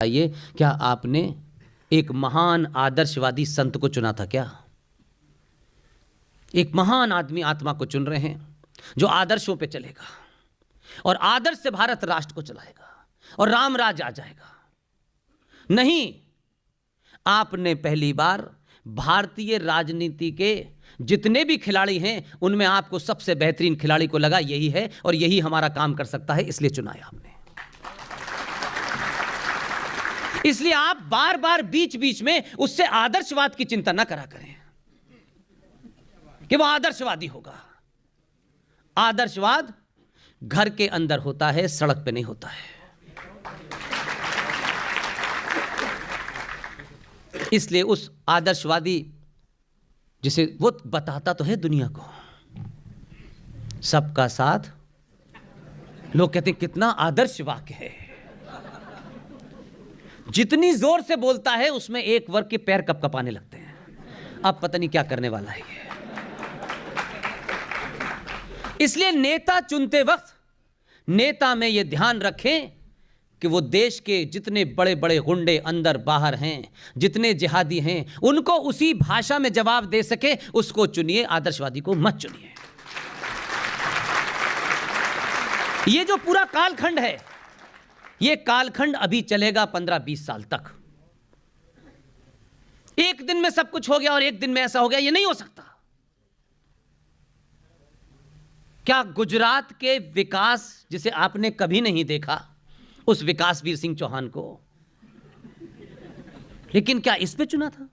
आइए, क्या आपने एक महान आदर्शवादी संत को चुना था क्या? एक महान आदमी आत्मा को चुन रहे हैं जो आदर्शों पे चलेगा और आदर्श से भारत राष्ट्र को चलाएगा और राम राज आ जाएगा। नहीं, आपने पहली बार भारतीय राजनीति के जितने भी खिलाड़ी हैं उनमें आपको सबसे बेहतरीन खिलाड़ी को लगा यही है और यही हमारा काम कर सकता है, इसलिए चुना है आपने। इसलिए आप बार बार बीच बीच में उससे आदर्शवाद की चिंता ना करा करें कि वो आदर्शवादी होगा। आदर्शवाद घर के अंदर होता है, सड़क पे नहीं होता है। इसलिए उस आदर्शवादी जिसे वो बताता तो है दुनिया को सबका साथ, लोग कहते हैं कितना आदर्श वाक्य है। जितनी जोर से बोलता है उसमें एक वर्ग के पैर कपकपाने लगते हैं। अब पता नहीं क्या करने वाला है ये। इसलिए नेता चुनते वक्त नेता में यह ध्यान रखें कि वो देश के जितने बड़े बड़े गुंडे अंदर बाहर हैं, जितने जिहादी हैं, उनको उसी भाषा में जवाब दे सके, उसको चुनिए, आदर्शवादी को मत चुनिए। ये जो पूरा कालखंड है, ये कालखंड अभी चलेगा 15-20 साल तक। एक दिन में सब कुछ हो गया और एक दिन में ऐसा हो गया, ये नहीं हो सकता। क्या गुजरात के विकास जिसे आपने कभी नहीं देखा, उस विकास वीर सिंह चौहान को, लेकिन क्या इस पे चुना था?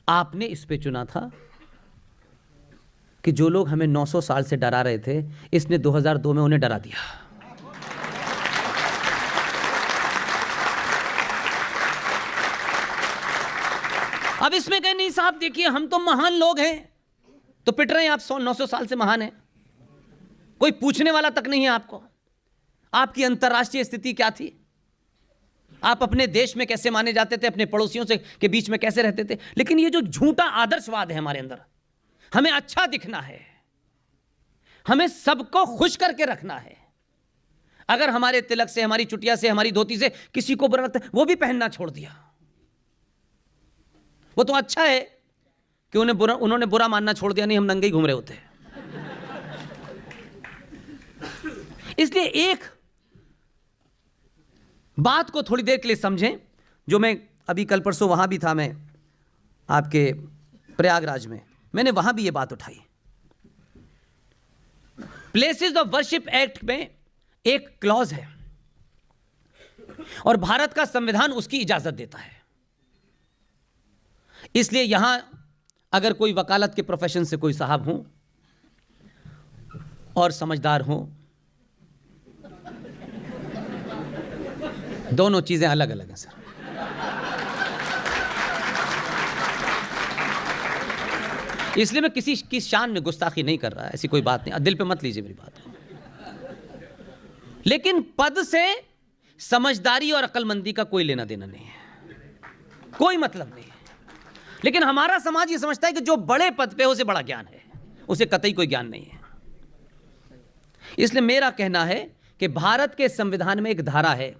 आपने इस पे चुना था कि जो लोग हमें 900 साल से डरा रहे थे, इसने 2002 में उन्हें डरा दिया। अब इसमें कहें नहीं साहब देखिए हम तो महान लोग हैं, तो पिट रहे हैं आप 900 साल से महान हैं, कोई पूछने वाला तक नहीं है आपको। आपकी अंतर्राष्ट्रीय स्थिति क्या थी? आप अपने देश में कैसे माने जाते थे, अपने पड़ोसियों से के बीच में कैसे रहते थे? लेकिन ये जो झूठा आदर्शवाद है हमारे अंदर, हमें अच्छा दिखना है, हमें सबको खुश करके रखना है। अगर हमारे तिलक से, हमारी चुटिया से, हमारी धोती से किसी को बुरा लगता है, वो भी पहनना छोड़ दिया। वो तो अच्छा है कि उन्होंने बुरा मानना छोड़ दिया, नहीं हम नंगे ही घूम रहे होते। इसलिए एक बात को थोड़ी देर के लिए समझें, जो मैं अभी कल परसों वहां भी था, मैं आपके प्रयागराज में, मैंने वहां भी ये बात उठाई। प्लेसेस ऑफ वर्शिप एक्ट में एक क्लॉज है और भारत का संविधान उसकी इजाजत देता है। इसलिए यहां अगर कोई वकालत के प्रोफेशन से कोई साहब हों और समझदार हों, दोनों चीजें अलग अलग हैं सर। इसलिए मैं किसी की शान में गुस्ताखी नहीं कर रहा, ऐसी कोई बात नहीं, दिल पे मत लीजिए मेरी बात। लेकिन पद से समझदारी और अक्लमंदी का कोई लेना देना नहीं है, कोई मतलब नहीं है। लेकिन हमारा समाज ये समझता है कि जो बड़े पद पे उसे बड़ा ज्ञान है, उसे कतई कोई ज्ञान नहीं है। इसलिए मेरा कहना है कि भारत के संविधान में एक धारा है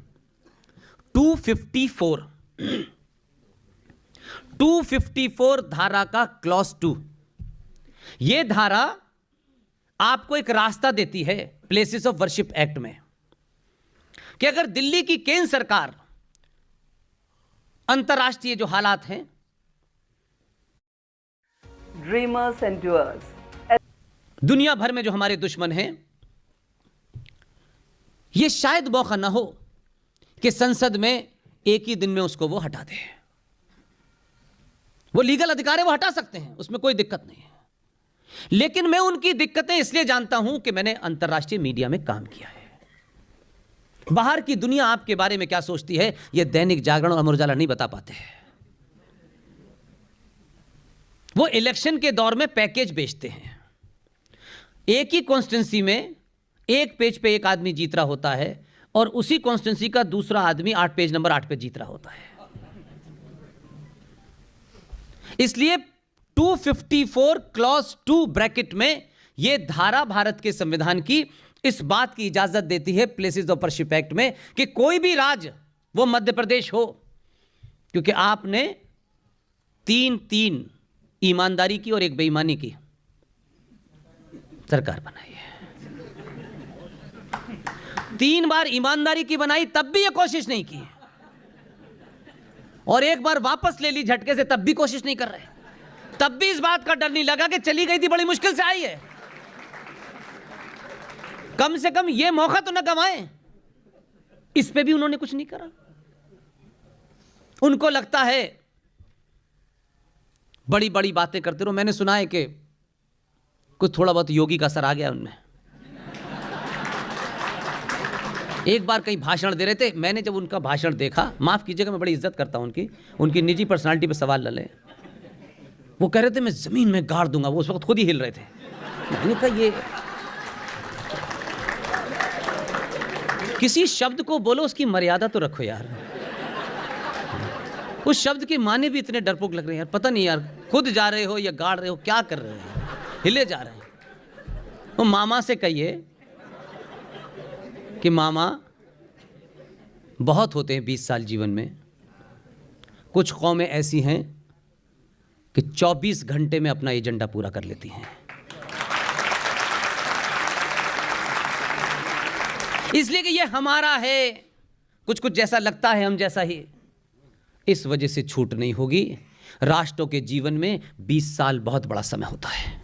254 धारा का क्लॉज 2। यह धारा आपको एक रास्ता देती है प्लेसेस ऑफ वर्शिप एक्ट में कि अगर दिल्ली की केंद्र सरकार अंतर्राष्ट्रीय जो हालात हैं, ड्रीमर्स एंड डूअर्स, दुनिया भर में जो हमारे दुश्मन हैं, यह शायद मौका ना हो कि संसद में एक ही दिन में उसको वो हटा दे। वो लीगल अधिकार है, वो हटा सकते हैं, उसमें कोई दिक्कत नहीं है। लेकिन मैं उनकी दिक्कतें इसलिए जानता हूं कि मैंने अंतर्राष्ट्रीय मीडिया में काम किया है। बाहर की दुनिया आपके बारे में क्या सोचती है, यह दैनिक जागरण और अमर उजाला नहीं बता पाते हैं। वो इलेक्शन के दौर में पैकेज बेचते हैं। एक ही कॉन्स्टिट्यूंसी में एक पेज पे एक आदमी जीत रहा होता है और उसी कॉन्स्टिट्यूंसी का दूसरा आदमी पेज नंबर 8 पे जीत रहा होता है। इसलिए 254 क्लॉज 2 ब्रैकेट में यह धारा भारत के संविधान की इस बात की इजाजत देती है प्लेसेस ऑफ वर्शिप एक्ट में कि कोई भी राज्य वो मध्य प्रदेश हो, क्योंकि आपने 3 ईमानदारी की और 1 बेईमानी की सरकार बनाई है। 3 बार ईमानदारी की बनाई, तब भी ये कोशिश नहीं की, और 1 बार वापस ले ली झटके से, तब भी कोशिश नहीं कर रहे। तब भी इस बात का डर नहीं लगा कि चली गई थी, बड़ी मुश्किल से आई है, कम से कम ये मौका तो न गंवाएं। इस पे भी उन्होंने कुछ नहीं करा। उनको लगता है बड़ी बड़ी बातें करते रहो। मैंने सुना है कि कुछ थोड़ा बहुत योगी का असर आ गया उनमें। एक बार कहीं भाषण दे रहे थे, मैंने जब उनका भाषण देखा, माफ कीजिएगा मैं बड़ी इज्जत करता हूं उनकी निजी पर्सनालिटी पे सवाल न ले, वो कह रहे थे मैं जमीन में गाड़ दूंगा, वो उस वक्त खुद ही हिल रहे थे। मैंने कहा ये किसी शब्द को बोलो, उसकी मर्यादा तो रखो यार। उस शब्द के माने भी इतने डरपोक लग रहे हैं यार, पता नहीं यार खुद जा रहे हो या गाड़ रहे हो, क्या कर रहे हो, हिले जा रहे हैं। वो मामा से कहिए कि मामा बहुत होते हैं 20 साल जीवन में, कुछ कौमें ऐसी हैं कि 24 घंटे में अपना एजेंडा पूरा कर लेती हैं। इसलिए कि ये हमारा है, कुछ कुछ जैसा लगता है हम जैसा ही, इस वजह से छूट नहीं होगी। राष्ट्रों के जीवन में 20 साल बहुत बड़ा समय होता है।